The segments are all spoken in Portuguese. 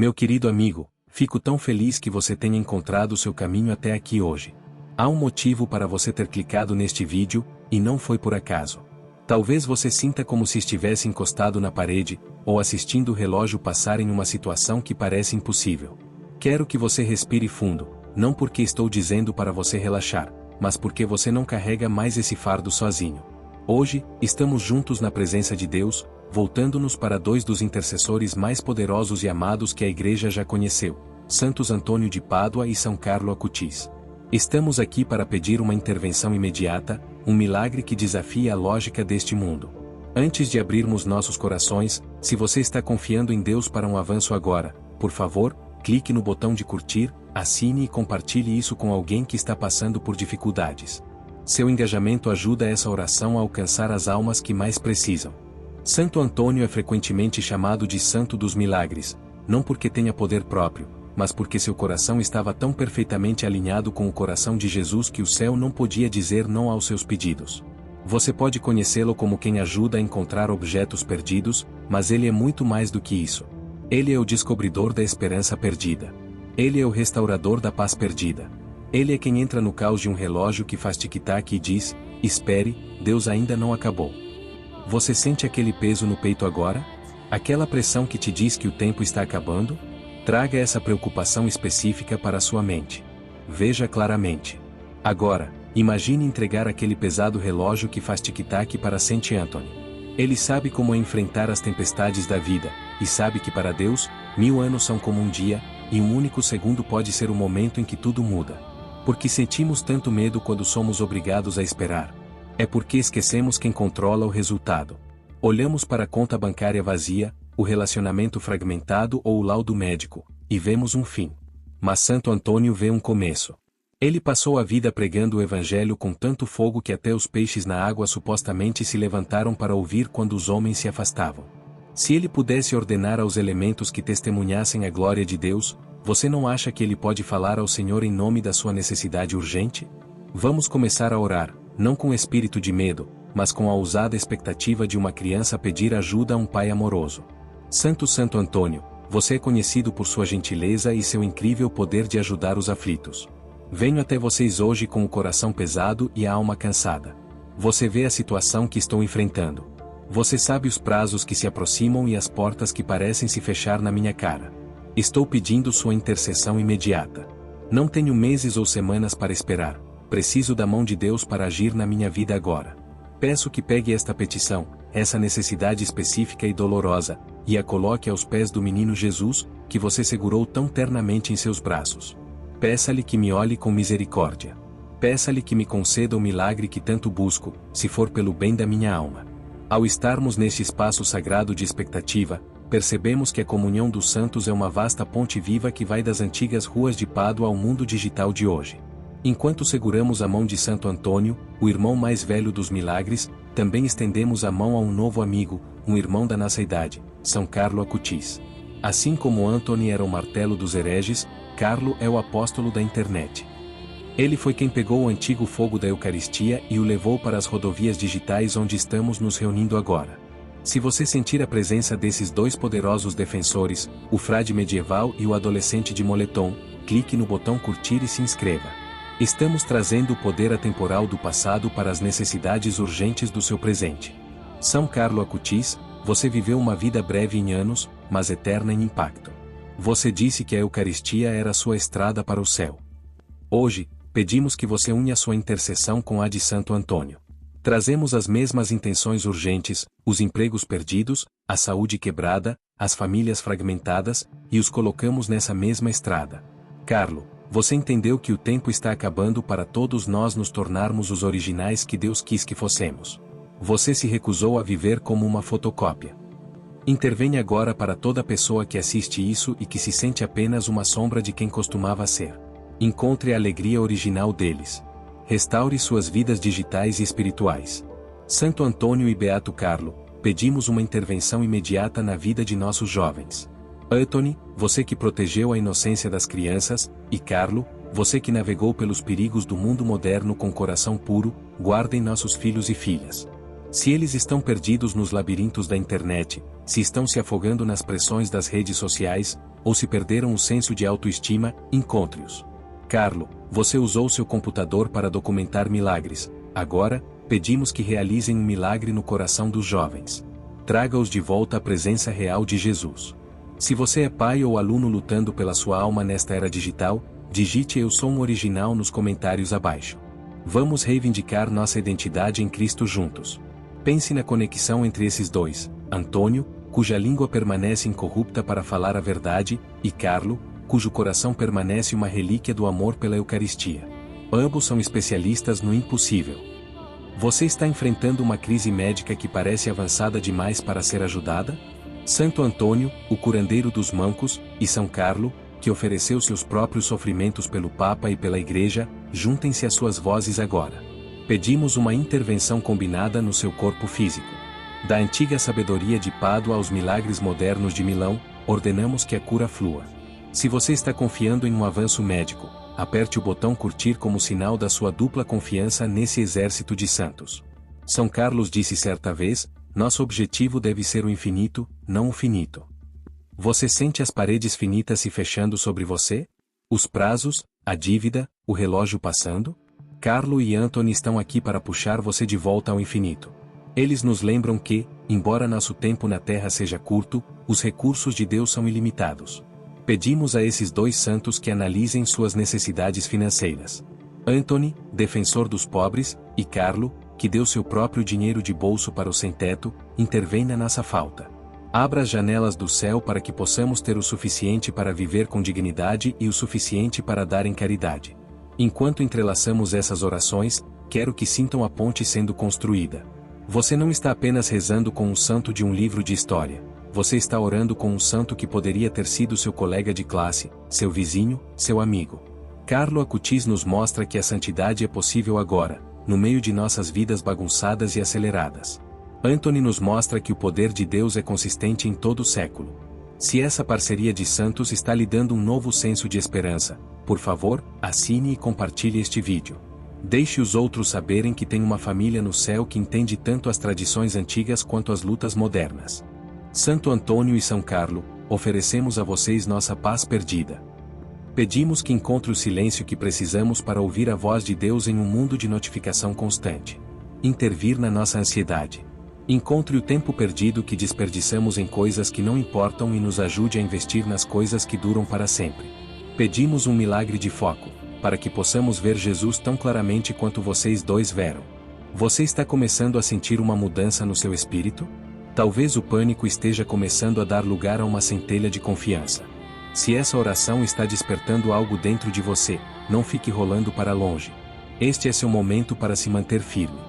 Meu querido amigo, fico tão feliz que você tenha encontrado seu caminho até aqui hoje. Há um motivo para você ter clicado neste vídeo, e não foi por acaso. Talvez você sinta como se estivesse encostado na parede, ou assistindo o relógio passar em uma situação que parece impossível. Quero que você respire fundo, não porque estou dizendo para você relaxar, mas porque você não carrega mais esse fardo sozinho. Hoje, estamos juntos na presença de Deus, voltando-nos para dois dos intercessores mais poderosos e amados que a Igreja já conheceu, Santos Antônio de Pádua e São Carlo Acutis. Estamos aqui para pedir uma intervenção imediata, um milagre que desafia a lógica deste mundo. Antes de abrirmos nossos corações, se você está confiando em Deus para um avanço agora, por favor, clique no botão de curtir, assine e compartilhe isso com alguém que está passando por dificuldades. Seu engajamento ajuda essa oração a alcançar as almas que mais precisam. Santo Antônio é frequentemente chamado de Santo dos Milagres, não porque tenha poder próprio, mas porque seu coração estava tão perfeitamente alinhado com o coração de Jesus que o céu não podia dizer não aos seus pedidos. Você pode conhecê-lo como quem ajuda a encontrar objetos perdidos, mas ele é muito mais do que isso. Ele é o descobridor da esperança perdida. Ele é o restaurador da paz perdida. Ele é quem entra no caos de um relógio que faz tic-tac e diz: espere, Deus ainda não acabou. Você sente aquele peso no peito agora? Aquela pressão que te diz que o tempo está acabando? Traga essa preocupação específica para a sua mente. Veja claramente. Agora, imagine entregar aquele pesado relógio que faz tic-tac para Saint Anthony. Ele sabe como enfrentar as tempestades da vida, e sabe que para Deus, 1000 anos são como um dia, e um único segundo pode ser o momento em que tudo muda. Por que sentimos tanto medo quando somos obrigados a esperar? É porque esquecemos quem controla o resultado. Olhamos para a conta bancária vazia, o relacionamento fragmentado ou o laudo médico, e vemos um fim. Mas Santo Antônio vê um começo. Ele passou a vida pregando o Evangelho com tanto fogo que até os peixes na água supostamente se levantaram para ouvir quando os homens se afastavam. Se ele pudesse ordenar aos elementos que testemunhassem a glória de Deus, você não acha que ele pode falar ao Senhor em nome da sua necessidade urgente? Vamos começar a orar, não com espírito de medo, mas com a ousada expectativa de uma criança pedir ajuda a um pai amoroso. Santo Antônio, você é conhecido por sua gentileza e seu incrível poder de ajudar os aflitos. Venho até vocês hoje com o coração pesado e a alma cansada. Você vê a situação que estou enfrentando. Você sabe os prazos que se aproximam e as portas que parecem se fechar na minha cara. Estou pedindo sua intercessão imediata. Não tenho meses ou semanas para esperar. Preciso da mão de Deus para agir na minha vida agora. Peço que pegue esta petição, essa necessidade específica e dolorosa, e a coloque aos pés do menino Jesus, que você segurou tão ternamente em seus braços. Peça-lhe que me olhe com misericórdia. Peça-lhe que me conceda o milagre que tanto busco, se for pelo bem da minha alma. Ao estarmos neste espaço sagrado de expectativa, percebemos que a comunhão dos santos é uma vasta ponte viva que vai das antigas ruas de Pádua ao mundo digital de hoje. Enquanto seguramos a mão de Santo Antônio, o irmão mais velho dos milagres, também estendemos a mão a um novo amigo, um irmão da nossa idade, São Carlo Acutis. Assim como Anthony era o martelo dos hereges, Carlo é o apóstolo da internet. Ele foi quem pegou o antigo fogo da Eucaristia e o levou para as rodovias digitais onde estamos nos reunindo agora. Se você sentir a presença desses dois poderosos defensores, o frade medieval e o adolescente de moletom, clique no botão curtir e se inscreva. Estamos trazendo o poder atemporal do passado para as necessidades urgentes do seu presente. São Carlo Acutis, você viveu uma vida breve em anos, mas eterna em impacto. Você disse que a Eucaristia era sua estrada para o céu. Hoje, pedimos que você unha sua intercessão com a de Santo Antônio. Trazemos as mesmas intenções urgentes, os empregos perdidos, a saúde quebrada, as famílias fragmentadas, e os colocamos nessa mesma estrada. Carlo, você entendeu que o tempo está acabando para todos nós nos tornarmos os originais que Deus quis que fossemos. Você se recusou a viver como uma fotocópia. Intervenha agora para toda pessoa que assiste isso e que se sente apenas uma sombra de quem costumava ser. Encontre a alegria original deles. Restaure suas vidas digitais e espirituais. Santo Antônio e Beato Carlo, pedimos uma intervenção imediata na vida de nossos jovens. Anthony, você que protegeu a inocência das crianças, e Carlo, você que navegou pelos perigos do mundo moderno com coração puro, guardem nossos filhos e filhas. Se eles estão perdidos nos labirintos da internet, se estão se afogando nas pressões das redes sociais, ou se perderam o senso de autoestima, encontre-os. Carlo, você usou seu computador para documentar milagres. Agora, pedimos que realizem um milagre no coração dos jovens. Traga-os de volta à presença real de Jesus. Se você é pai ou aluno lutando pela sua alma nesta era digital, digite "Eu sou um original" nos comentários abaixo. Vamos reivindicar nossa identidade em Cristo juntos. Pense na conexão entre esses dois: Antônio, cuja língua permanece incorrupta para falar a verdade, e Carlo, cujo coração permanece uma relíquia do amor pela Eucaristia. Ambos são especialistas no impossível. Você está enfrentando uma crise médica que parece avançada demais para ser ajudada? Santo Antônio, o curandeiro dos mancos, e São Carlo, que ofereceu seus próprios sofrimentos pelo Papa e pela Igreja, juntem-se às suas vozes agora. Pedimos uma intervenção combinada no seu corpo físico. Da antiga sabedoria de Pádua aos milagres modernos de Milão, ordenamos que a cura flua. Se você está confiando em um avanço médico, aperte o botão curtir como sinal da sua dupla confiança nesse exército de santos. São Carlos disse certa vez: nosso objetivo deve ser o infinito, não o finito. Você sente as paredes finitas se fechando sobre você? Os prazos, a dívida, o relógio passando? Carlo e Anthony estão aqui para puxar você de volta ao infinito. Eles nos lembram que, embora nosso tempo na Terra seja curto, os recursos de Deus são ilimitados. Pedimos a esses dois santos que analisem suas necessidades financeiras. Anthony, defensor dos pobres, e Carlo, que deu seu próprio dinheiro de bolso para o sem-teto, intervém na nossa falta. Abra as janelas do céu para que possamos ter o suficiente para viver com dignidade e o suficiente para dar em caridade. Enquanto entrelaçamos essas orações, quero que sintam a ponte sendo construída. Você não está apenas rezando com um santo de um livro de história. Você está orando com um santo que poderia ter sido seu colega de classe, seu vizinho, seu amigo. Carlo Acutis nos mostra que a santidade é possível agora, no meio de nossas vidas bagunçadas e aceleradas. Anthony nos mostra que o poder de Deus é consistente em todo o século. Se essa parceria de santos está lhe dando um novo senso de esperança, por favor, assine e compartilhe este vídeo. Deixe os outros saberem que tem uma família no céu que entende tanto as tradições antigas quanto as lutas modernas. Santo Antônio e São Carlo, oferecemos a vocês nossa paz perdida. Pedimos que encontre o silêncio que precisamos para ouvir a voz de Deus em um mundo de notificação constante. Intervir na nossa ansiedade. Encontre o tempo perdido que desperdiçamos em coisas que não importam e nos ajude a investir nas coisas que duram para sempre. Pedimos um milagre de foco, para que possamos ver Jesus tão claramente quanto vocês dois veram. Você está começando a sentir uma mudança no seu espírito? Talvez o pânico esteja começando a dar lugar a uma centelha de confiança. Se essa oração está despertando algo dentro de você, não fique rolando para longe. Este é seu momento para se manter firme.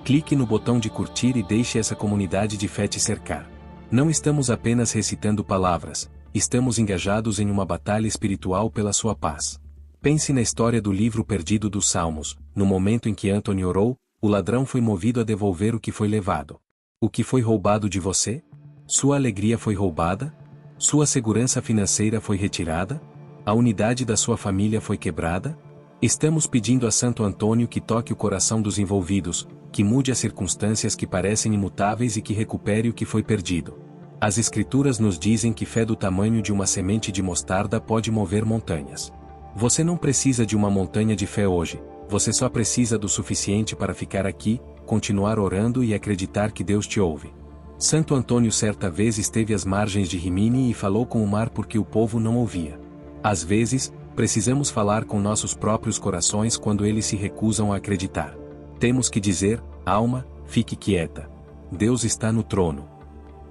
Clique no botão de curtir e deixe essa comunidade de fé te cercar. Não estamos apenas recitando palavras, estamos engajados em uma batalha espiritual pela sua paz. Pense na história do livro perdido dos Salmos. No momento em que Anthony orou, o ladrão foi movido a devolver o que foi levado. O que foi roubado de você? Sua alegria foi roubada? Sua segurança financeira foi retirada? A unidade da sua família foi quebrada? Estamos pedindo a Santo Antônio que toque o coração dos envolvidos, que mude as circunstâncias que parecem imutáveis e que recupere o que foi perdido. As Escrituras nos dizem que fé do tamanho de uma semente de mostarda pode mover montanhas. Você não precisa de uma montanha de fé hoje, você só precisa do suficiente para ficar aqui, continuar orando e acreditar que Deus te ouve. Santo Antônio certa vez esteve às margens de Rimini e falou com o mar porque o povo não ouvia. Às vezes, precisamos falar com nossos próprios corações quando eles se recusam a acreditar. Temos que dizer: alma, fique quieta. Deus está no trono.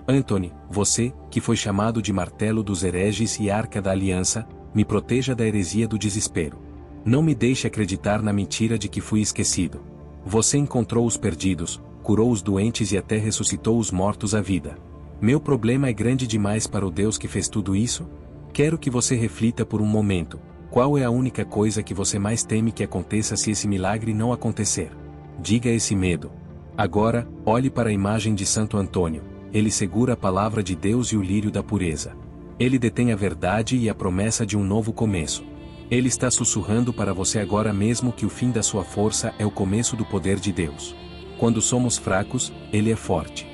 Anthony, você, que foi chamado de martelo dos hereges e arca da aliança, me proteja da heresia do desespero. Não me deixe acreditar na mentira de que fui esquecido. Você encontrou os perdidos, curou os doentes e até ressuscitou os mortos à vida. Meu problema é grande demais para o Deus que fez tudo isso? Quero que você reflita por um momento. Qual é a única coisa que você mais teme que aconteça se esse milagre não acontecer? Diga esse medo. Agora, olhe para a imagem de Santo Antônio. Ele segura a palavra de Deus e o lírio da pureza. Ele detém a verdade e a promessa de um novo começo. Ele está sussurrando para você agora mesmo que o fim da sua força é o começo do poder de Deus. Quando somos fracos, Ele é forte.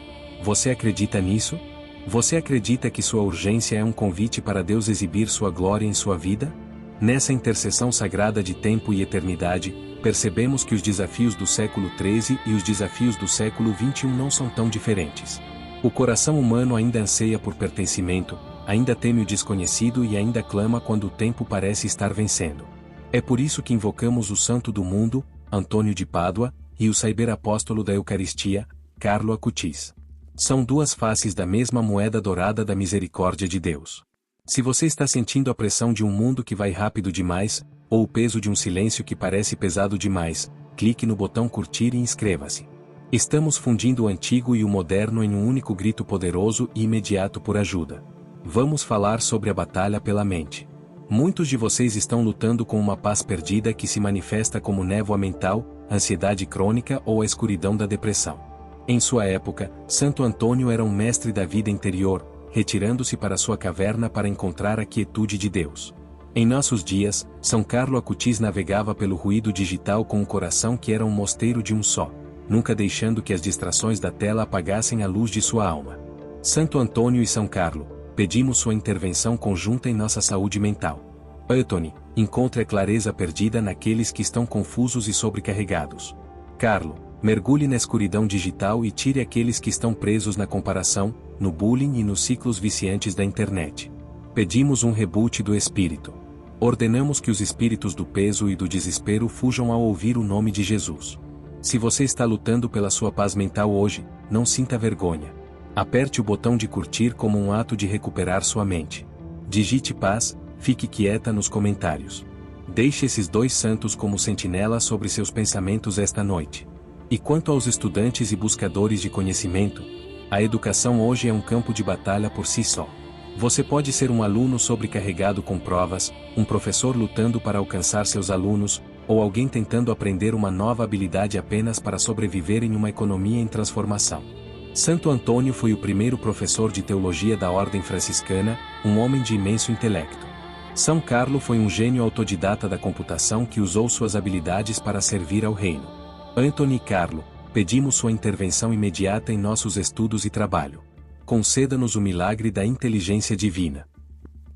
Você acredita nisso? Você acredita que sua urgência é um convite para Deus exibir sua glória em sua vida? Nessa interseção sagrada de tempo e eternidade, percebemos que os desafios do século XIII e os desafios do século XXI não são tão diferentes. O coração humano ainda anseia por pertencimento, ainda teme o desconhecido e ainda clama quando o tempo parece estar vencendo. É por isso que invocamos o santo do mundo, Antônio de Pádua, e o cyberapóstolo da Eucaristia, Carlo Acutis. São duas faces da mesma moeda dourada da misericórdia de Deus. Se você está sentindo a pressão de um mundo que vai rápido demais, ou o peso de um silêncio que parece pesado demais, clique no botão curtir e inscreva-se. Estamos fundindo o antigo e o moderno em um único grito poderoso e imediato por ajuda. Vamos falar sobre a batalha pela mente. Muitos de vocês estão lutando com uma paz perdida que se manifesta como névoa mental, ansiedade crônica ou a escuridão da depressão. Em sua época, Santo Antônio era um mestre da vida interior, retirando-se para sua caverna para encontrar a quietude de Deus. Em nossos dias, São Carlo Acutis navegava pelo ruído digital com um coração que era um mosteiro de um só, nunca deixando que as distrações da tela apagassem a luz de sua alma. Santo Antônio e São Carlo, pedimos sua intervenção conjunta em nossa saúde mental. Antônio, encontre a clareza perdida naqueles que estão confusos e sobrecarregados. Carlo, mergulhe na escuridão digital e tire aqueles que estão presos na comparação, no bullying e nos ciclos viciantes da internet. Pedimos um reboot do espírito. Ordenamos que os espíritos do peso e do desespero fujam ao ouvir o nome de Jesus. Se você está lutando pela sua paz mental hoje, não sinta vergonha. Aperte o botão de curtir como um ato de recuperar sua mente. Digite paz, fique quieta nos comentários. Deixe esses dois santos como sentinelas sobre seus pensamentos esta noite. E quanto aos estudantes e buscadores de conhecimento, a educação hoje é um campo de batalha por si só. Você pode ser um aluno sobrecarregado com provas, um professor lutando para alcançar seus alunos, ou alguém tentando aprender uma nova habilidade apenas para sobreviver em uma economia em transformação. Santo Antônio foi o primeiro professor de teologia da Ordem Franciscana, um homem de imenso intelecto. São Carlo foi um gênio autodidata da computação que usou suas habilidades para servir ao reino. Antônio e Carlo, pedimos sua intervenção imediata em nossos estudos e trabalho. Conceda-nos o milagre da inteligência divina.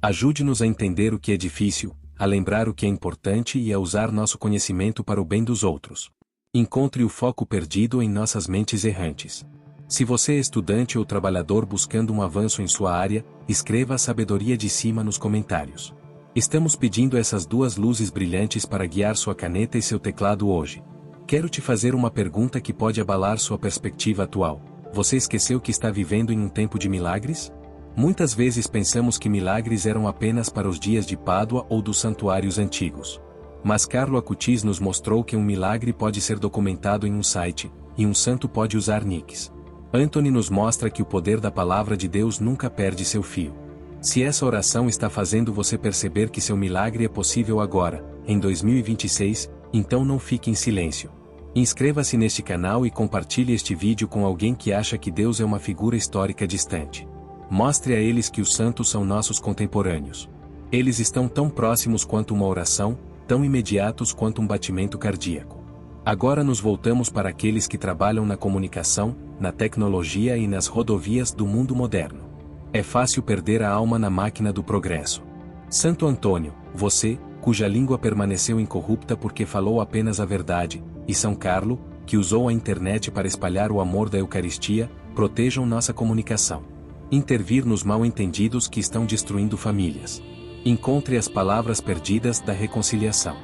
Ajude-nos a entender o que é difícil, a lembrar o que é importante e a usar nosso conhecimento para o bem dos outros. Encontre o foco perdido em nossas mentes errantes. Se você é estudante ou trabalhador buscando um avanço em sua área, escreva a sabedoria de cima nos comentários. Estamos pedindo essas duas luzes brilhantes para guiar sua caneta e seu teclado hoje. Quero te fazer uma pergunta que pode abalar sua perspectiva atual. Você esqueceu que está vivendo em um tempo de milagres? Muitas vezes pensamos que milagres eram apenas para os dias de Pádua ou dos santuários antigos. Mas Carlo Acutis nos mostrou que um milagre pode ser documentado em um site, e um santo pode usar nicks. Antônio nos mostra que o poder da palavra de Deus nunca perde seu fio. Se essa oração está fazendo você perceber que seu milagre é possível agora, em 2026, então não fique em silêncio. Inscreva-se neste canal e compartilhe este vídeo com alguém que acha que Deus é uma figura histórica distante. Mostre a eles que os santos são nossos contemporâneos. Eles estão tão próximos quanto uma oração, tão imediatos quanto um batimento cardíaco. Agora nos voltamos para aqueles que trabalham na comunicação, na tecnologia e nas rodovias do mundo moderno. É fácil perder a alma na máquina do progresso. Santo Antônio, você, cuja língua permaneceu incorrupta porque falou apenas a verdade, e São Carlo, que usou a internet para espalhar o amor da Eucaristia, protejam nossa comunicação. Intervir nos mal-entendidos que estão destruindo famílias. Encontre as palavras perdidas da reconciliação.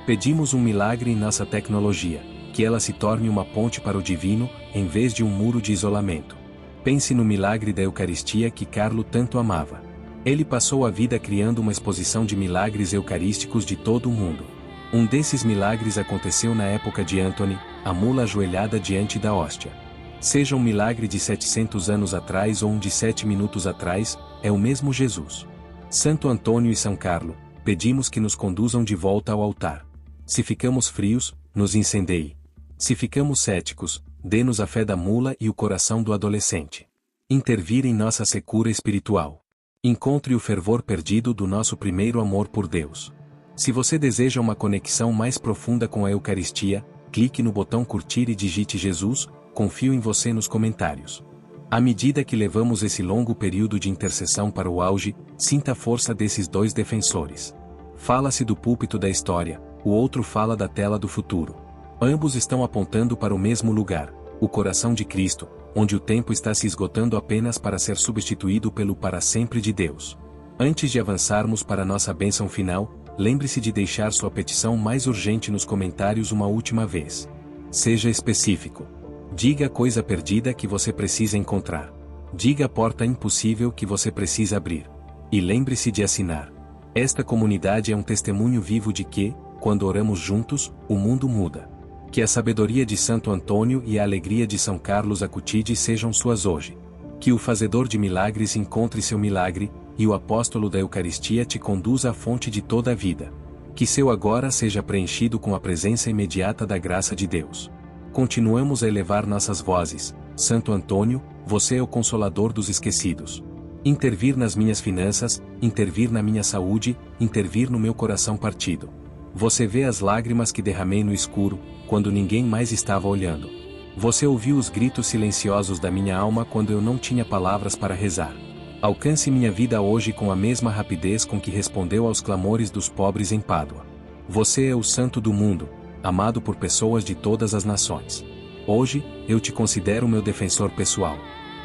Pedimos um milagre em nossa tecnologia, que ela se torne uma ponte para o divino, em vez de um muro de isolamento. Pense no milagre da Eucaristia que Carlo tanto amava. Ele passou a vida criando uma exposição de milagres eucarísticos de todo o mundo. Um desses milagres aconteceu na época de Antônio, a mula ajoelhada diante da hóstia. Seja um milagre de 700 anos atrás ou um de 7 minutos atrás, é o mesmo Jesus. Santo Antônio e São Carlo, pedimos que nos conduzam de volta ao altar. Se ficamos frios, nos incendeie. Se ficamos céticos, dê-nos a fé da mula e o coração do adolescente. Intervir em nossa secura espiritual. Encontre o fervor perdido do nosso primeiro amor por Deus. Se você deseja uma conexão mais profunda com a Eucaristia, clique no botão curtir e digite Jesus, confio em você nos comentários. À medida que levamos esse longo período de intercessão para o auge, sinta a força desses dois defensores. Fala-se do púlpito da história, o outro fala da tela do futuro. Ambos estão apontando para o mesmo lugar, o coração de Cristo, onde o tempo está se esgotando apenas para ser substituído pelo para sempre de Deus. Antes de avançarmos para nossa bênção final, lembre-se de deixar sua petição mais urgente nos comentários uma última vez. Seja específico. Diga a coisa perdida que você precisa encontrar. Diga a porta impossível que você precisa abrir. E lembre-se de assinar. Esta comunidade é um testemunho vivo de que, quando oramos juntos, o mundo muda. Que a sabedoria de Santo Antônio e a alegria de São Carlos Acutis sejam suas hoje. Que o fazedor de milagres encontre seu milagre, e o apóstolo da Eucaristia te conduza à fonte de toda a vida. Que seu agora seja preenchido com a presença imediata da graça de Deus. Continuamos a elevar nossas vozes. Santo Antônio, você é o consolador dos esquecidos. Intervir nas minhas finanças, intervir na minha saúde, intervir no meu coração partido. Você vê as lágrimas que derramei no escuro, quando ninguém mais estava olhando. Você ouviu os gritos silenciosos da minha alma quando eu não tinha palavras para rezar. Alcance minha vida hoje com a mesma rapidez com que respondeu aos clamores dos pobres em Pádua. Você é o santo do mundo, amado por pessoas de todas as nações. Hoje, eu te considero meu defensor pessoal.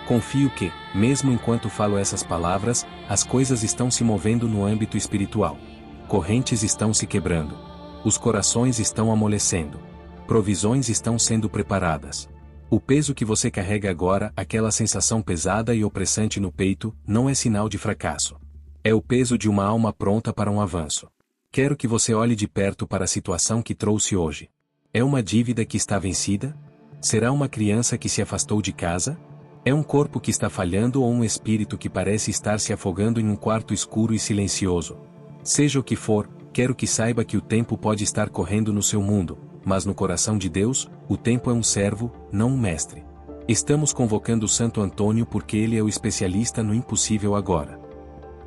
Confio que, mesmo enquanto falo essas palavras, as coisas estão se movendo no âmbito espiritual. Correntes estão se quebrando. Os corações estão amolecendo. Provisões estão sendo preparadas. O peso que você carrega agora, aquela sensação pesada e opressante no peito, não é sinal de fracasso. É o peso de uma alma pronta para um avanço. Quero que você olhe de perto para a situação que trouxe hoje. É uma dívida que está vencida? Será uma criança que se afastou de casa? É um corpo que está falhando ou um espírito que parece estar se afogando em um quarto escuro e silencioso? Seja o que for, quero que saiba que o tempo pode estar correndo no seu mundo, mas no coração de Deus, o tempo é um servo, não um mestre. Estamos convocando Santo Antônio porque ele é o especialista no impossível agora.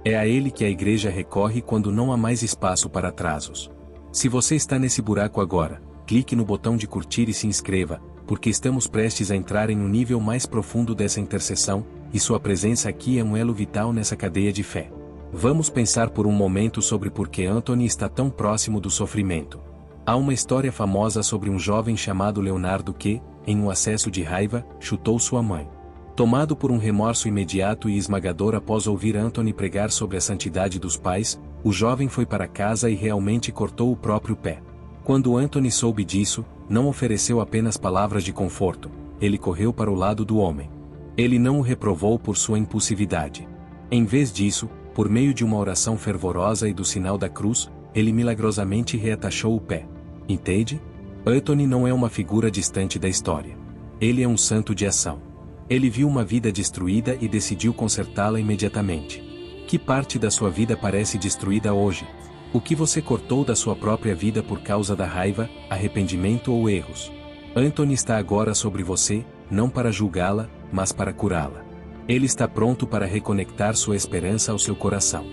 É a ele que a igreja recorre quando não há mais espaço para atrasos. Se você está nesse buraco agora, clique no botão de curtir e se inscreva, porque estamos prestes a entrar em um nível mais profundo dessa intercessão, e sua presença aqui é um elo vital nessa cadeia de fé. Vamos pensar por um momento sobre por que Anthony está tão próximo do sofrimento. Há uma história famosa sobre um jovem chamado Leonardo que, em um acesso de raiva, chutou sua mãe. Tomado por um remorso imediato e esmagador após ouvir Anthony pregar sobre a santidade dos pais, o jovem foi para casa e realmente cortou o próprio pé. Quando Anthony soube disso, não ofereceu apenas palavras de conforto, ele correu para o lado do homem. Ele não o reprovou por sua impulsividade. Em vez disso, por meio de uma oração fervorosa e do sinal da cruz, ele milagrosamente reatachou o pé. Entende? Anthony não é uma figura distante da história. Ele é um santo de ação. Ele viu uma vida destruída e decidiu consertá-la imediatamente. Que parte da sua vida parece destruída hoje? O que você cortou da sua própria vida por causa da raiva, arrependimento ou erros? Anthony está agora sobre você, não para julgá-la, mas para curá-la. Ele está pronto para reconectar sua esperança ao seu coração.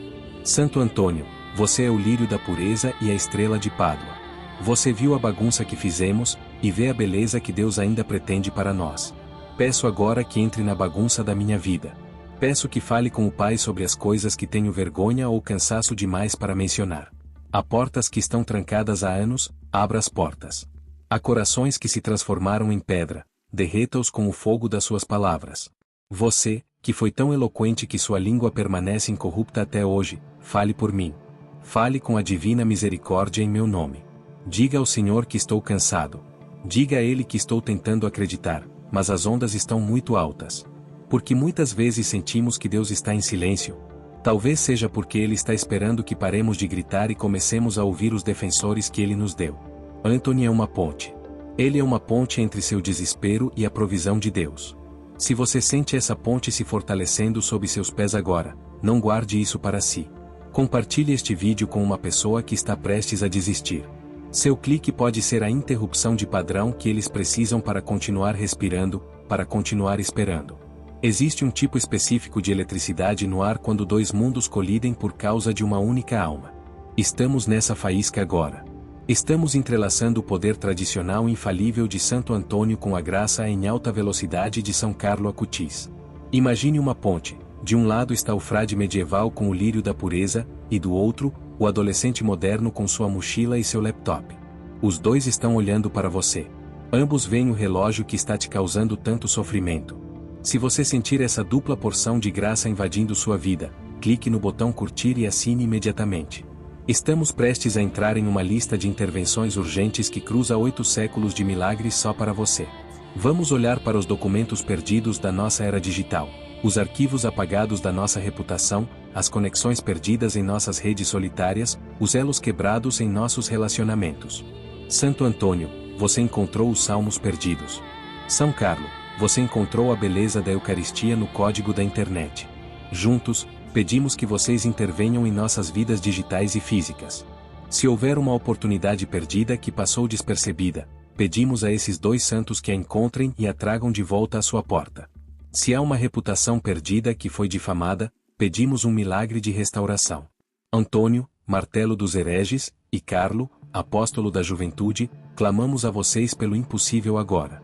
Santo Antônio, você é o lírio da pureza e a estrela de Pádua. Você viu a bagunça que fizemos, e vê a beleza que Deus ainda pretende para nós. Peço agora que entre na bagunça da minha vida. Peço que fale com o Pai sobre as coisas que tenho vergonha ou cansaço demais para mencionar. Há portas que estão trancadas há anos, abra as portas. Há corações que se transformaram em pedra, derreta-os com o fogo das suas palavras. Você, que foi tão eloquente que sua língua permanece incorrupta até hoje, fale por mim. Fale com a divina misericórdia em meu nome. Diga ao Senhor que estou cansado. Diga a Ele que estou tentando acreditar, mas as ondas estão muito altas. Porque muitas vezes sentimos que Deus está em silêncio. Talvez seja porque Ele está esperando que paremos de gritar e comecemos a ouvir os defensores que Ele nos deu. Anthony é uma ponte. Ele é uma ponte entre seu desespero e a provisão de Deus. Se você sente essa ponte se fortalecendo sob seus pés agora, não guarde isso para si. Compartilhe este vídeo com uma pessoa que está prestes a desistir. Seu clique pode ser a interrupção de padrão que eles precisam para continuar respirando, para continuar esperando. Existe um tipo específico de eletricidade no ar quando dois mundos colidem por causa de uma única alma. Estamos nessa faísca agora. Estamos entrelaçando o poder tradicional infalível de Santo Antônio com a graça em alta velocidade de São Carlo Acutis. Imagine uma ponte. De um lado está o frade medieval com o lírio da pureza, e do outro, o adolescente moderno com sua mochila e seu laptop. Os dois estão olhando para você. Ambos veem o relógio que está te causando tanto sofrimento. Se você sentir essa dupla porção de graça invadindo sua vida, clique no botão curtir e assine imediatamente. Estamos prestes a entrar em uma lista de intervenções urgentes que cruza 8 séculos de milagres só para você. Vamos olhar para os documentos perdidos da nossa era digital, os arquivos apagados da nossa reputação, as conexões perdidas em nossas redes solitárias, os elos quebrados em nossos relacionamentos. Santo Antônio, você encontrou os salmos perdidos. São Carlo, você encontrou a beleza da Eucaristia no código da internet. Juntos, pedimos que vocês intervenham em nossas vidas digitais e físicas. Se houver uma oportunidade perdida que passou despercebida, pedimos a esses dois santos que a encontrem e a tragam de volta à sua porta. Se há uma reputação perdida que foi difamada, pedimos um milagre de restauração. Antônio, martelo dos hereges, e Carlo, apóstolo da juventude, clamamos a vocês pelo impossível agora.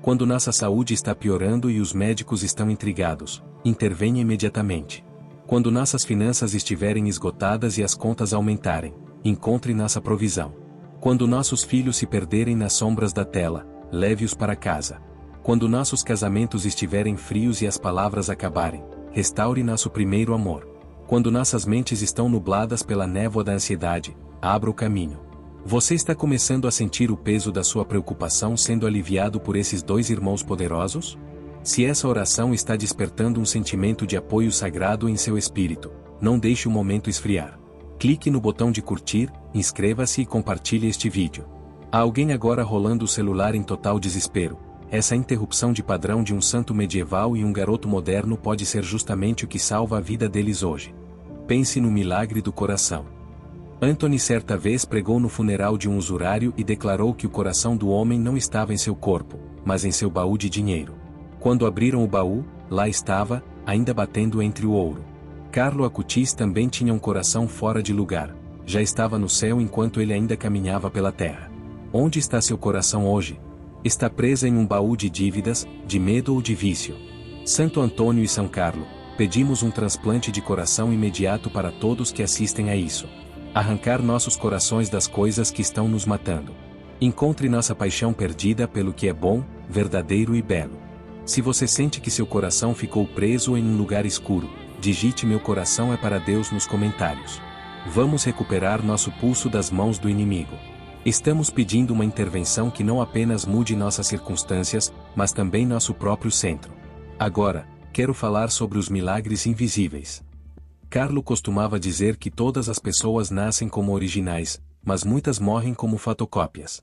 Quando nossa saúde está piorando e os médicos estão intrigados, intervenha imediatamente. Quando nossas finanças estiverem esgotadas e as contas aumentarem, encontre nossa provisão. Quando nossos filhos se perderem nas sombras da tela, leve-os para casa. Quando nossos casamentos estiverem frios e as palavras acabarem, restaure nosso primeiro amor. Quando nossas mentes estão nubladas pela névoa da ansiedade, abra o caminho. Você está começando a sentir o peso da sua preocupação sendo aliviado por esses dois irmãos poderosos? Se essa oração está despertando um sentimento de apoio sagrado em seu espírito, não deixe o momento esfriar. Clique no botão de curtir, inscreva-se e compartilhe este vídeo. Há alguém agora rolando o celular em total desespero. Essa interrupção de padrão de um santo medieval e um garoto moderno pode ser justamente o que salva a vida deles hoje. Pense no milagre do coração. Anthony certa vez pregou no funeral de um usurário e declarou que o coração do homem não estava em seu corpo, mas em seu baú de dinheiro. Quando abriram o baú, lá estava, ainda batendo entre o ouro. Carlo Acutis também tinha um coração fora de lugar, já estava no céu enquanto ele ainda caminhava pela terra. Onde está seu coração hoje? Está presa em um baú de dívidas, de medo ou de vício? Santo Antônio e São Carlo, pedimos um transplante de coração imediato para todos que assistem a isso. Arrancar nossos corações das coisas que estão nos matando. Encontre nossa paixão perdida pelo que é bom, verdadeiro e belo. Se você sente que seu coração ficou preso em um lugar escuro, digite "Meu coração é para Deus" nos comentários. Vamos recuperar nosso pulso das mãos do inimigo. Estamos pedindo uma intervenção que não apenas mude nossas circunstâncias, mas também nosso próprio centro. Agora, quero falar sobre os milagres invisíveis. Carlo costumava dizer que todas as pessoas nascem como originais, mas muitas morrem como fotocópias.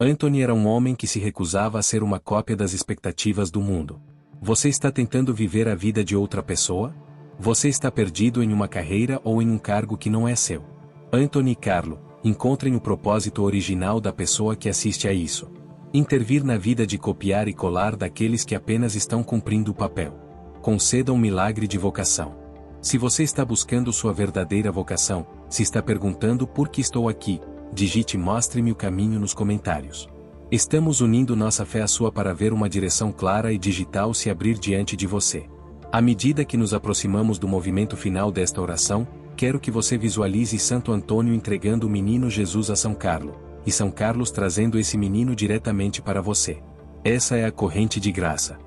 Anthony era um homem que se recusava a ser uma cópia das expectativas do mundo. Você está tentando viver a vida de outra pessoa? Você está perdido em uma carreira ou em um cargo que não é seu? Anthony e Carlo, encontrem o propósito original da pessoa que assiste a isso. Intervir na vida de copiar e colar daqueles que apenas estão cumprindo o papel. Conceda um milagre de vocação. Se você está buscando sua verdadeira vocação, se está perguntando por que estou aqui, digite "Mostre-me o caminho" nos comentários. Estamos unindo nossa fé à sua para ver uma direção clara e digital se abrir diante de você. À medida que nos aproximamos do movimento final desta oração, quero que você visualize Santo Antônio entregando o menino Jesus a São Carlo, e São Carlos trazendo esse menino diretamente para você. Essa é a corrente de graça.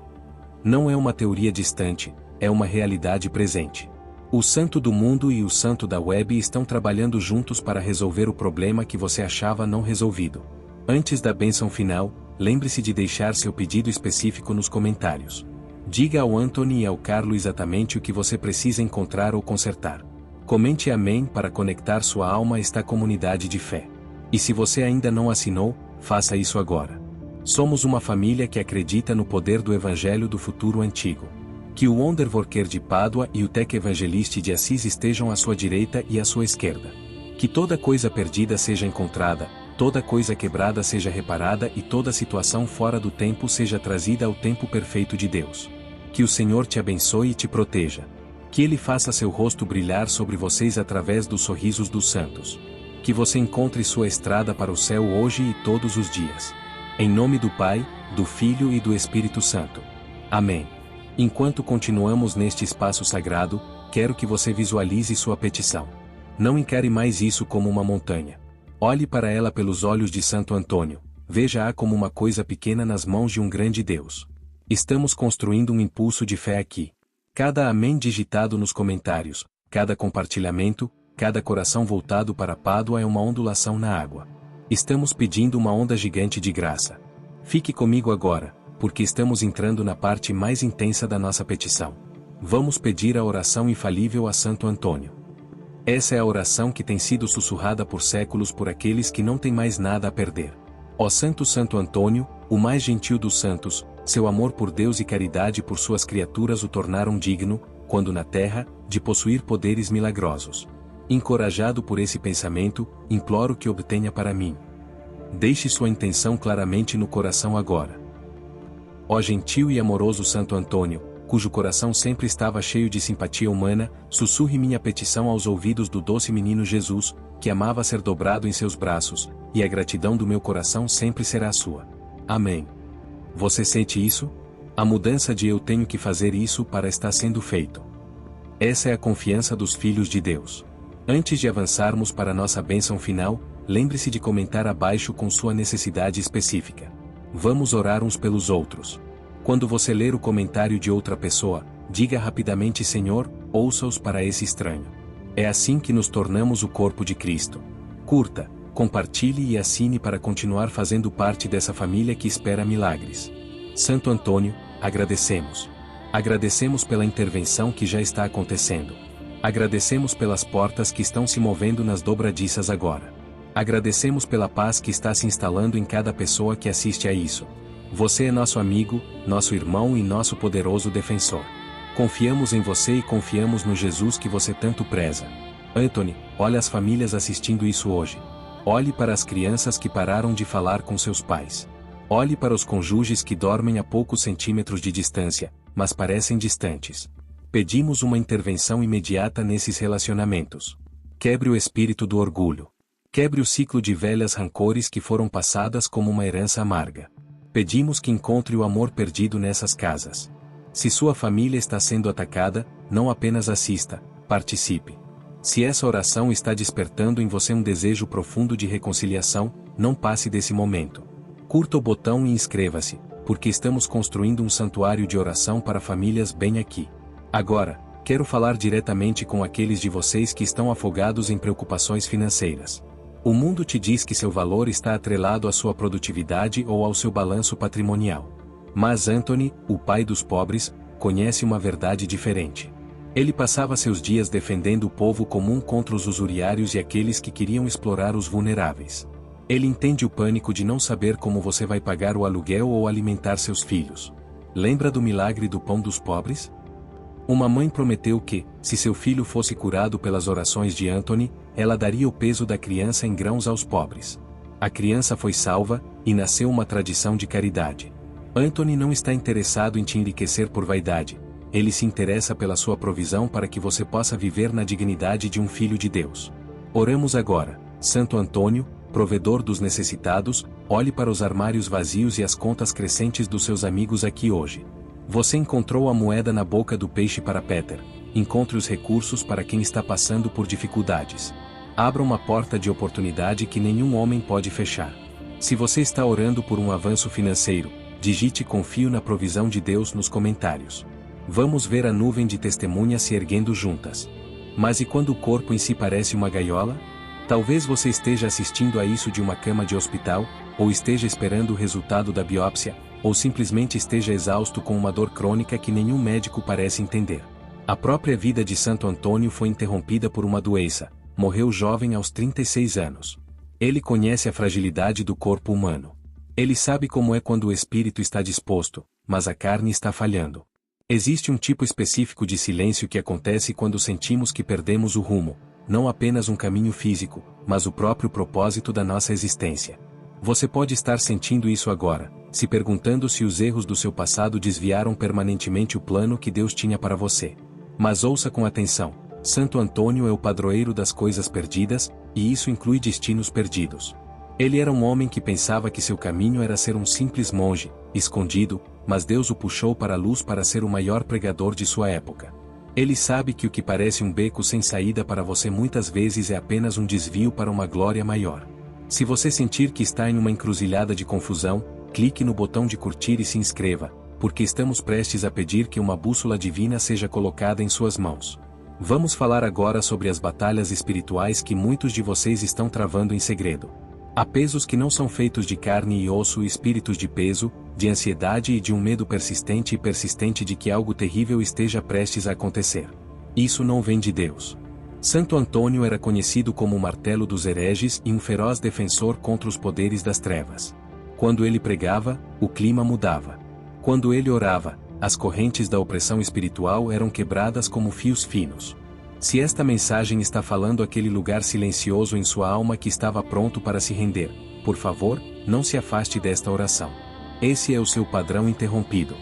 Não é uma teoria distante, é uma realidade presente. O santo do mundo e o santo da web estão trabalhando juntos para resolver o problema que você achava não resolvido. Antes da bênção final, lembre-se de deixar seu pedido específico nos comentários. Diga ao Anthony e ao Carlo exatamente o que você precisa encontrar ou consertar. Comente Amém para conectar sua alma a esta comunidade de fé. E se você ainda não assinou, faça isso agora. Somos uma família que acredita no poder do Evangelho do futuro antigo. Que o Wonderworker de Pádua e o Tech Evangelist de Assis estejam à sua direita e à sua esquerda. Que toda coisa perdida seja encontrada, toda coisa quebrada seja reparada e toda situação fora do tempo seja trazida ao tempo perfeito de Deus. Que o Senhor te abençoe e te proteja. Que Ele faça seu rosto brilhar sobre vocês através dos sorrisos dos santos. Que você encontre sua estrada para o céu hoje e todos os dias. Em nome do Pai, do Filho e do Espírito Santo. Amém. Enquanto continuamos neste espaço sagrado, quero que você visualize sua petição. Não encare mais isso como uma montanha. Olhe para ela pelos olhos de Santo Antônio, veja-a como uma coisa pequena nas mãos de um grande Deus. Estamos construindo um impulso de fé aqui. Cada amém digitado nos comentários, cada compartilhamento, cada coração voltado para Pádua é uma ondulação na água. Estamos pedindo uma onda gigante de graça. Fique comigo agora, porque estamos entrando na parte mais intensa da nossa petição. Vamos pedir a oração infalível a Santo Antônio. Essa é a oração que tem sido sussurrada por séculos por aqueles que não têm mais nada a perder. Ó Santo Antônio, o mais gentil dos santos, seu amor por Deus e caridade por suas criaturas o tornaram digno, quando na terra, de possuir poderes milagrosos. Encorajado por esse pensamento, imploro que obtenha para mim. Deixe sua intenção claramente no coração agora. Ó gentil e amoroso Santo Antônio, cujo coração sempre estava cheio de simpatia humana, sussurre minha petição aos ouvidos do doce menino Jesus, que amava ser dobrado em seus braços, e a gratidão do meu coração sempre será sua. Amém. Você sente isso? A mudança de eu tenho que fazer isso para estar sendo feito. Essa é a confiança dos filhos de Deus. Antes de avançarmos para nossa bênção final, lembre-se de comentar abaixo com sua necessidade específica. Vamos orar uns pelos outros. Quando você ler o comentário de outra pessoa, diga rapidamente: Senhor, ouça-os para esse estranho. É assim que nos tornamos o corpo de Cristo. Curta, compartilhe e assine para continuar fazendo parte dessa família que espera milagres. Santo Antônio, agradecemos. Agradecemos pela intervenção que já está acontecendo. Agradecemos pelas portas que estão se movendo nas dobradiças agora. Agradecemos pela paz que está se instalando em cada pessoa que assiste a isso. Você é nosso amigo, nosso irmão e nosso poderoso defensor. Confiamos em você e confiamos no Jesus que você tanto preza. Anthony, olha as famílias assistindo isso hoje. Olhe para as crianças que pararam de falar com seus pais. Olhe para os cônjuges que dormem a poucos centímetros de distância, mas parecem distantes. Pedimos uma intervenção imediata nesses relacionamentos. Quebre o espírito do orgulho. Quebre o ciclo de velhas rancores que foram passadas como uma herança amarga. Pedimos que encontre o amor perdido nessas casas. Se sua família está sendo atacada, não apenas assista, participe. Se essa oração está despertando em você um desejo profundo de reconciliação, não passe desse momento. Curta o botão e inscreva-se, porque estamos construindo um santuário de oração para famílias bem aqui. Agora, quero falar diretamente com aqueles de vocês que estão afogados em preocupações financeiras. O mundo te diz que seu valor está atrelado à sua produtividade ou ao seu balanço patrimonial. Mas Anthony, o pai dos pobres, conhece uma verdade diferente. Ele passava seus dias defendendo o povo comum contra os usuriários e aqueles que queriam explorar os vulneráveis. Ele entende o pânico de não saber como você vai pagar o aluguel ou alimentar seus filhos. Lembra do milagre do pão dos pobres? Uma mãe prometeu que, se seu filho fosse curado pelas orações de Anthony, ela daria o peso da criança em grãos aos pobres. A criança foi salva, e nasceu uma tradição de caridade. Anthony não está interessado em te enriquecer por vaidade. Ele se interessa pela sua provisão para que você possa viver na dignidade de um filho de Deus. Oramos agora. Santo Antônio, provedor dos necessitados, olhe para os armários vazios e as contas crescentes dos seus amigos aqui hoje. Você encontrou a moeda na boca do peixe para Peter. Encontre os recursos para quem está passando por dificuldades. Abra uma porta de oportunidade que nenhum homem pode fechar. Se você está orando por um avanço financeiro, digite "confio na provisão de Deus" nos comentários. Vamos ver a nuvem de testemunhas se erguendo juntas. Mas e quando o corpo em si parece uma gaiola? Talvez você esteja assistindo a isso de uma cama de hospital, ou esteja esperando o resultado da biópsia, ou simplesmente esteja exausto com uma dor crônica que nenhum médico parece entender. A própria vida de Santo Antônio foi interrompida por uma doença. Morreu jovem aos 36 anos. Ele conhece a fragilidade do corpo humano. Ele sabe como é quando o espírito está disposto, mas a carne está falhando. Existe um tipo específico de silêncio que acontece quando sentimos que perdemos o rumo, não apenas um caminho físico, mas o próprio propósito da nossa existência. Você pode estar sentindo isso agora, se perguntando se os erros do seu passado desviaram permanentemente o plano que Deus tinha para você. Mas ouça com atenção: Santo Antônio é o padroeiro das coisas perdidas, e isso inclui destinos perdidos. Ele era um homem que pensava que seu caminho era ser um simples monge, escondido, mas Deus o puxou para a luz para ser o maior pregador de sua época. Ele sabe que o que parece um beco sem saída para você muitas vezes é apenas um desvio para uma glória maior. Se você sentir que está em uma encruzilhada de confusão, clique no botão de curtir e se inscreva, porque estamos prestes a pedir que uma bússola divina seja colocada em suas mãos. Vamos falar agora sobre as batalhas espirituais que muitos de vocês estão travando em segredo. Há pesos que não são feitos de carne e osso e espíritos de peso, de ansiedade e de um medo persistente e persistente de que algo terrível esteja prestes a acontecer. Isso não vem de Deus. Santo Antônio era conhecido como o martelo dos hereges e um feroz defensor contra os poderes das trevas. Quando ele pregava, o clima mudava. Quando ele orava, as correntes da opressão espiritual eram quebradas como fios finos. Se esta mensagem está falando aquele lugar silencioso em sua alma que estava pronto para se render, por favor, não se afaste desta oração. Esse é o seu padrão interrompido.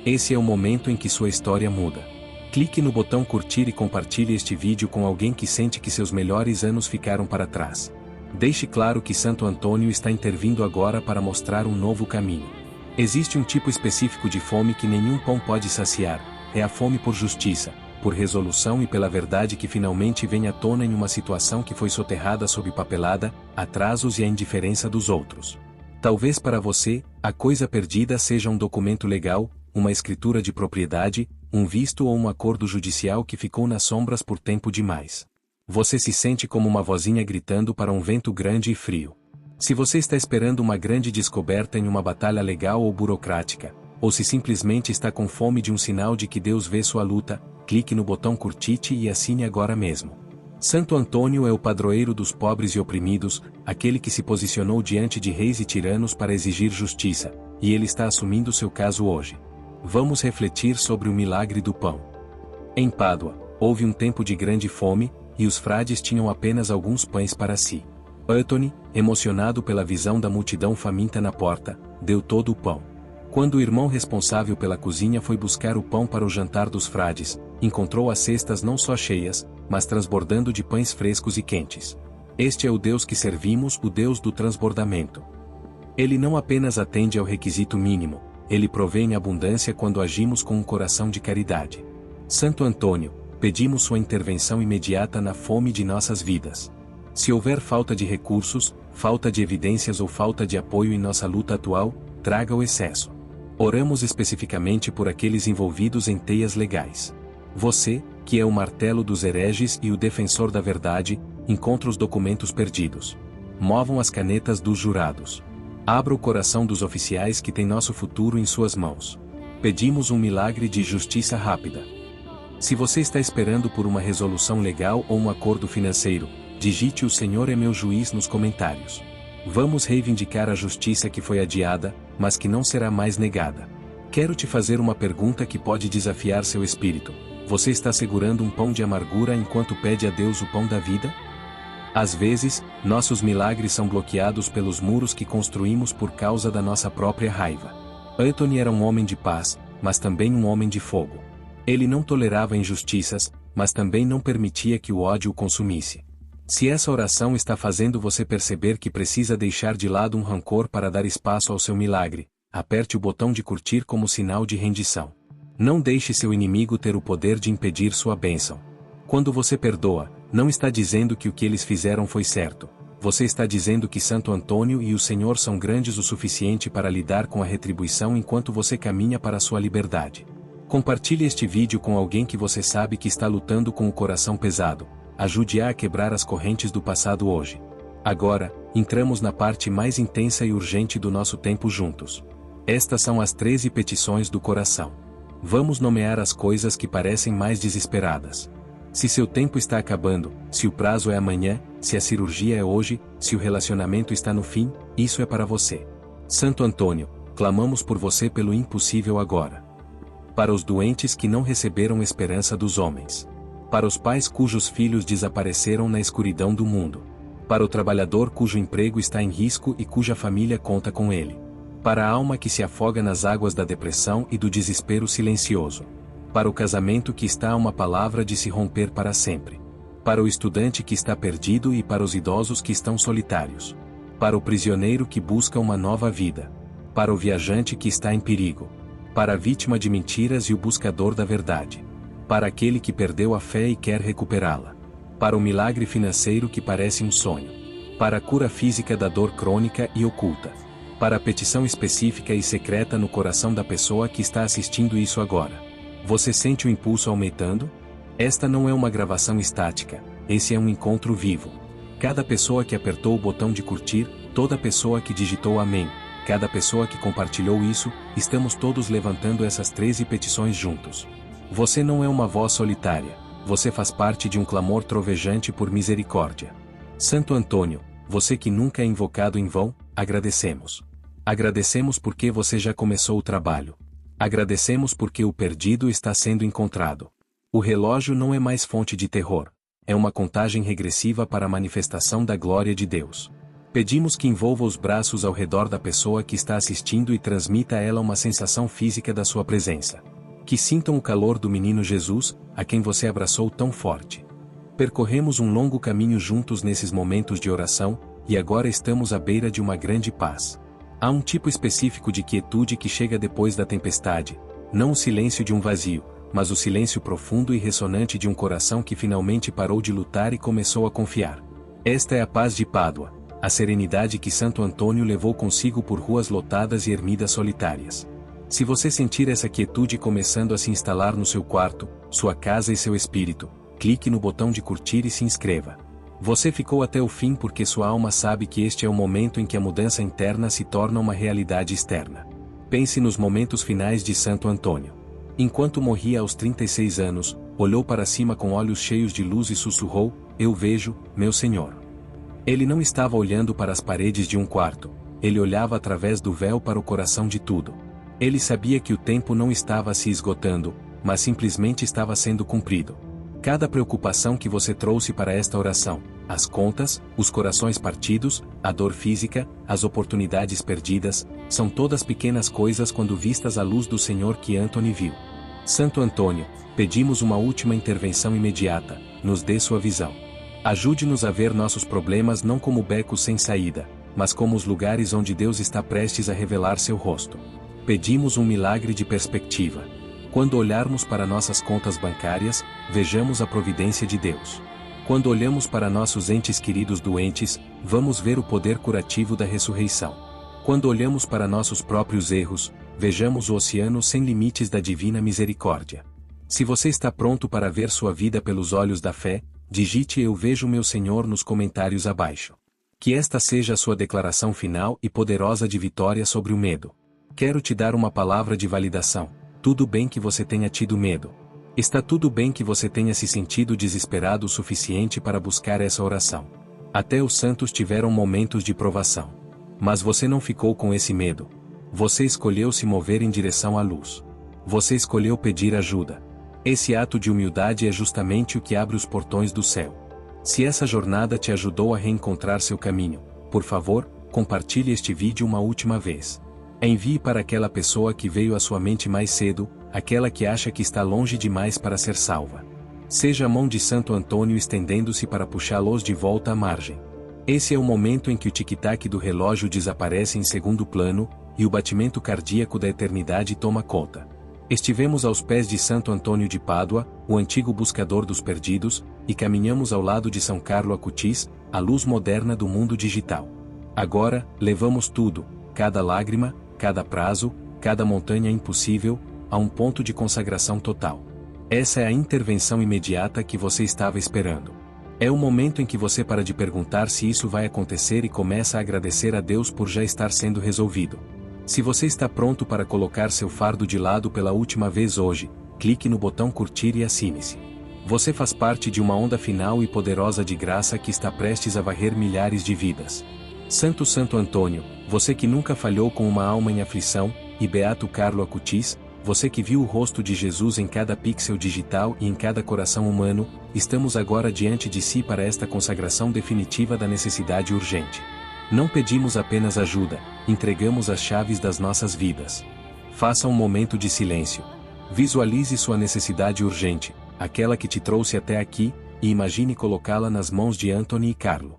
Esse é o momento em que sua história muda. Clique no botão curtir e compartilhe este vídeo com alguém que sente que seus melhores anos ficaram para trás. Deixe claro que Santo Antônio está intervindo agora para mostrar um novo caminho. Existe um tipo específico de fome que nenhum pão pode saciar, é a fome por justiça, por resolução e pela verdade que finalmente vem à tona em uma situação que foi soterrada sob papelada, atrasos e a indiferença dos outros. Talvez para você, a coisa perdida seja um documento legal, uma escritura de propriedade, um visto ou um acordo judicial que ficou nas sombras por tempo demais. Você se sente como uma vozinha gritando para um vento grande e frio. Se você está esperando uma grande descoberta em uma batalha legal ou burocrática, ou se simplesmente está com fome de um sinal de que Deus vê sua luta, clique no botão curtir e assine agora mesmo. Santo Antônio é o padroeiro dos pobres e oprimidos, aquele que se posicionou diante de reis e tiranos para exigir justiça, e ele está assumindo seu caso hoje. Vamos refletir sobre o milagre do pão. Em Pádua, houve um tempo de grande fome, e os frades tinham apenas alguns pães para si. Antony, emocionado pela visão da multidão faminta na porta, deu todo o pão. Quando o irmão responsável pela cozinha foi buscar o pão para o jantar dos frades, encontrou as cestas não só cheias, mas transbordando de pães frescos e quentes. Este é o Deus que servimos, o Deus do transbordamento. Ele não apenas atende ao requisito mínimo, ele provê em abundância quando agimos com um coração de caridade. Santo Antônio, pedimos sua intervenção imediata na fome de nossas vidas. Se houver falta de recursos, falta de evidências ou falta de apoio em nossa luta atual, traga o excesso. Oramos especificamente por aqueles envolvidos em teias legais. Você, que é o martelo dos hereges e o defensor da verdade, encontra os documentos perdidos. Movam as canetas dos jurados. Abra o coração dos oficiais que têm nosso futuro em suas mãos. Pedimos um milagre de justiça rápida. Se você está esperando por uma resolução legal ou um acordo financeiro, digite "O Senhor é meu juiz" nos comentários. Vamos reivindicar a justiça que foi adiada, mas que não será mais negada. Quero te fazer uma pergunta que pode desafiar seu espírito. Você está segurando um pão de amargura enquanto pede a Deus o pão da vida? Às vezes, nossos milagres são bloqueados pelos muros que construímos por causa da nossa própria raiva. Antony era um homem de paz, mas também um homem de fogo. Ele não tolerava injustiças, mas também não permitia que o ódio o consumisse. Se essa oração está fazendo você perceber que precisa deixar de lado um rancor para dar espaço ao seu milagre, aperte o botão de curtir como sinal de rendição. Não deixe seu inimigo ter o poder de impedir sua bênção. Quando você perdoa, não está dizendo que o que eles fizeram foi certo. Você está dizendo que Santo Antônio e o Senhor são grandes o suficiente para lidar com a retribuição enquanto você caminha para a sua liberdade. Compartilhe este vídeo com alguém que você sabe que está lutando com o coração pesado. Ajude-a a quebrar as correntes do passado hoje. Agora, entramos na parte mais intensa e urgente do nosso tempo juntos. Estas são as 13 petições do coração. Vamos nomear as coisas que parecem mais desesperadas. Se seu tempo está acabando, se o prazo é amanhã, se a cirurgia é hoje, se o relacionamento está no fim, isso é para você. Santo Antônio, clamamos por você pelo impossível agora. Para os doentes que não receberam esperança dos homens. Para os pais cujos filhos desapareceram na escuridão do mundo. Para o trabalhador cujo emprego está em risco e cuja família conta com ele. Para a alma que se afoga nas águas da depressão e do desespero silencioso. Para o casamento que está a uma palavra de se romper para sempre. Para o estudante que está perdido e para os idosos que estão solitários. para o prisioneiro que busca uma nova vida, para o viajante que está em perigo, para a vítima de mentiras e o buscador da verdade, para aquele que perdeu a fé e quer recuperá-la, para o milagre financeiro que parece um sonho, para a cura física da dor crônica e oculta, para a petição específica e secreta no coração da pessoa que está assistindo isso agora. Você sente o impulso aumentando? Esta não é uma gravação estática, esse é um encontro vivo. Cada pessoa que apertou o botão de curtir, toda pessoa que digitou amém, cada pessoa que compartilhou isso, estamos todos levantando essas 13 petições juntos. Você não é uma voz solitária, você faz parte de um clamor trovejante por misericórdia. Santo Antônio, você que nunca é invocado em vão, agradecemos. Agradecemos porque você já começou o trabalho. Agradecemos porque o perdido está sendo encontrado. O relógio não é mais fonte de terror. É uma contagem regressiva para a manifestação da glória de Deus. Pedimos que envolva os braços ao redor da pessoa que está assistindo e transmita a ela uma sensação física da sua presença. Que sintam o calor do menino Jesus, a quem você abraçou tão forte. Percorremos um longo caminho juntos nesses momentos de oração, e agora estamos à beira de uma grande paz. Há um tipo específico de quietude que chega depois da tempestade, não o silêncio de um vazio, mas o silêncio profundo e ressonante de um coração que finalmente parou de lutar e começou a confiar. Esta é a paz de Pádua, a serenidade que Santo Antônio levou consigo por ruas lotadas e ermidas solitárias. Se você sentir essa quietude começando a se instalar no seu quarto, sua casa e seu espírito, clique no botão de curtir e se inscreva. Você ficou até o fim porque sua alma sabe que este é o momento em que a mudança interna se torna uma realidade externa. Pense nos momentos finais de Santo Antônio. Enquanto morria aos 36 anos, olhou para cima com olhos cheios de luz e sussurrou: "Eu vejo, meu Senhor." Ele não estava olhando para as paredes de um quarto, ele olhava através do véu para o coração de tudo. Ele sabia que o tempo não estava se esgotando, mas simplesmente estava sendo cumprido. Cada preocupação que você trouxe para esta oração, as contas, os corações partidos, a dor física, as oportunidades perdidas, são todas pequenas coisas quando vistas à luz do Senhor que Antônio viu. Santo Antônio, pedimos uma última intervenção imediata, nos dê sua visão. Ajude-nos a ver nossos problemas não como becos sem saída, mas como os lugares onde Deus está prestes a revelar seu rosto. Pedimos um milagre de perspectiva. Quando olharmos para nossas contas bancárias, vejamos a providência de Deus. Quando olhamos para nossos entes queridos doentes, vamos ver o poder curativo da ressurreição. Quando olhamos para nossos próprios erros, vejamos o oceano sem limites da divina misericórdia. Se você está pronto para ver sua vida pelos olhos da fé, digite "Eu vejo meu Senhor" nos comentários abaixo. Que esta seja a sua declaração final e poderosa de vitória sobre o medo. Quero te dar uma palavra de validação. Tudo bem que você tenha tido medo. Está tudo bem que você tenha se sentido desesperado o suficiente para buscar essa oração. Até os santos tiveram momentos de provação. Mas você não ficou com esse medo. Você escolheu se mover em direção à luz. Você escolheu pedir ajuda. Esse ato de humildade é justamente o que abre os portões do céu. Se essa jornada te ajudou a reencontrar seu caminho, por favor, compartilhe este vídeo uma última vez. Envie para aquela pessoa que veio à sua mente mais cedo, aquela que acha que está longe demais para ser salva. Seja a mão de Santo Antônio estendendo-se para puxá-los de volta à margem. Esse é o momento em que o tic-tac do relógio desaparece em segundo plano, e o batimento cardíaco da eternidade toma conta. Estivemos aos pés de Santo Antônio de Pádua, o antigo buscador dos perdidos, e caminhamos ao lado de São Carlo Acutis, a luz moderna do mundo digital. Agora, levamos tudo, cada lágrima, cada prazo, cada montanha impossível, a um ponto de consagração total. Essa é a intervenção imediata que você estava esperando. É o momento em que você para de perguntar se isso vai acontecer e começa a agradecer a Deus por já estar sendo resolvido. Se você está pronto para colocar seu fardo de lado pela última vez hoje, clique no botão curtir e assine-se. Você faz parte de uma onda final e poderosa de graça que está prestes a varrer milhares de vidas. Santo Antônio, você que nunca falhou com uma alma em aflição, e Beato Carlo Acutis, você que viu o rosto de Jesus em cada pixel digital e em cada coração humano, estamos agora diante de si para esta consagração definitiva da necessidade urgente. Não pedimos apenas ajuda, entregamos as chaves das nossas vidas. Faça um momento de silêncio. Visualize sua necessidade urgente, aquela que te trouxe até aqui, e imagine colocá-la nas mãos de Antônio e Carlo.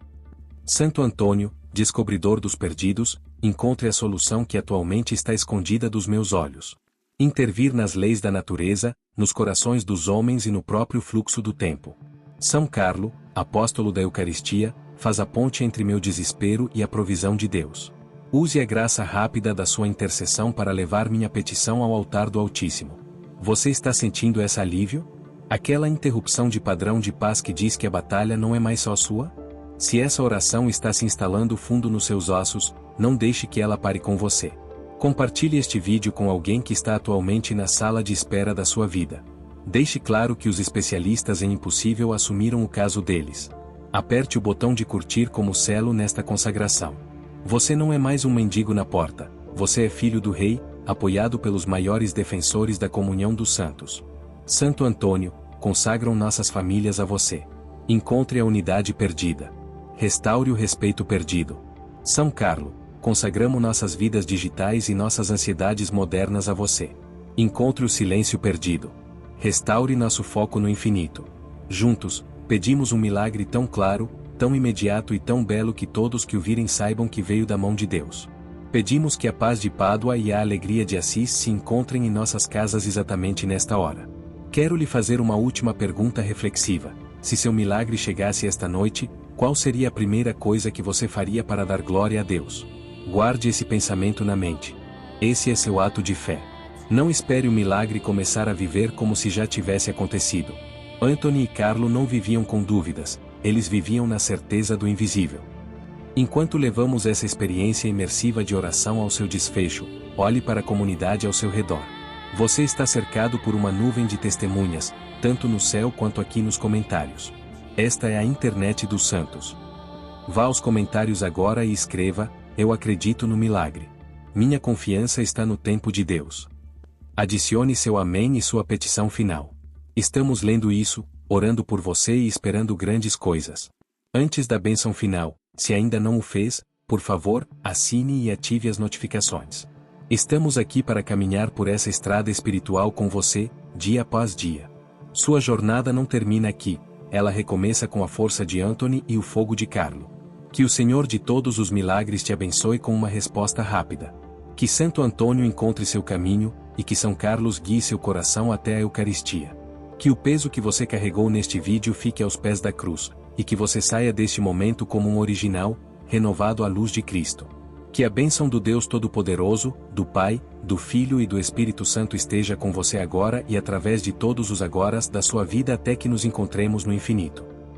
Santo Antônio, descobridor dos perdidos, encontre a solução que atualmente está escondida dos meus olhos. Intervir nas leis da natureza, nos corações dos homens e no próprio fluxo do tempo. São Carlo, apóstolo da Eucaristia, faz a ponte entre meu desespero e a provisão de Deus. Use a graça rápida da sua intercessão para levar minha petição ao altar do Altíssimo. Você está sentindo esse alívio? Aquela interrupção de padrão de paz que diz que a batalha não é mais só sua? Se essa oração está se instalando fundo nos seus ossos, não deixe que ela pare com você. Compartilhe este vídeo com alguém que está atualmente na sala de espera da sua vida. Deixe claro que os especialistas em impossível assumiram o caso deles. Aperte o botão de curtir como selo nesta consagração. Você não é mais um mendigo na porta, você é filho do Rei, apoiado pelos maiores defensores da comunhão dos santos. Santo Antônio, consagram nossas famílias a você. Encontre a unidade perdida. Restaure o respeito perdido. São Carlo, consagramos nossas vidas digitais e nossas ansiedades modernas a você. Encontre o silêncio perdido. Restaure nosso foco no infinito. Juntos, pedimos um milagre tão claro, tão imediato e tão belo que todos que o virem saibam que veio da mão de Deus. Pedimos que a paz de Pádua e a alegria de Assis se encontrem em nossas casas exatamente nesta hora. Quero lhe fazer uma última pergunta reflexiva. Se seu milagre chegasse esta noite, qual seria a primeira coisa que você faria para dar glória a Deus? Guarde esse pensamento na mente. Esse é seu ato de fé. Não espere o milagre começar a viver como se já tivesse acontecido. Anthony e Carlo não viviam com dúvidas, eles viviam na certeza do invisível. Enquanto levamos essa experiência imersiva de oração ao seu desfecho, olhe para a comunidade ao seu redor. Você está cercado por uma nuvem de testemunhas, tanto no céu quanto aqui nos comentários. Esta é a internet dos santos. Vá aos comentários agora e escreva: eu acredito no milagre. Minha confiança está no tempo de Deus. Adicione seu amém e sua petição final. Estamos lendo isso, orando por você e esperando grandes coisas. Antes da bênção final, se ainda não o fez, por favor, assine e ative as notificações. Estamos aqui para caminhar por essa estrada espiritual com você, dia após dia. Sua jornada não termina aqui, ela recomeça com a força de Anthony e o fogo de Carlo. Que o Senhor de todos os milagres te abençoe com uma resposta rápida. Que Santo Antônio encontre seu caminho, e que São Carlos guie seu coração até a Eucaristia. Que o peso que você carregou neste vídeo fique aos pés da cruz, e que você saia deste momento como um original, renovado à luz de Cristo. Que a bênção do Deus Todo-Poderoso, do Pai, do Filho e do Espírito Santo esteja com você agora e através de todos os agoras da sua vida até que nos encontremos no infinito.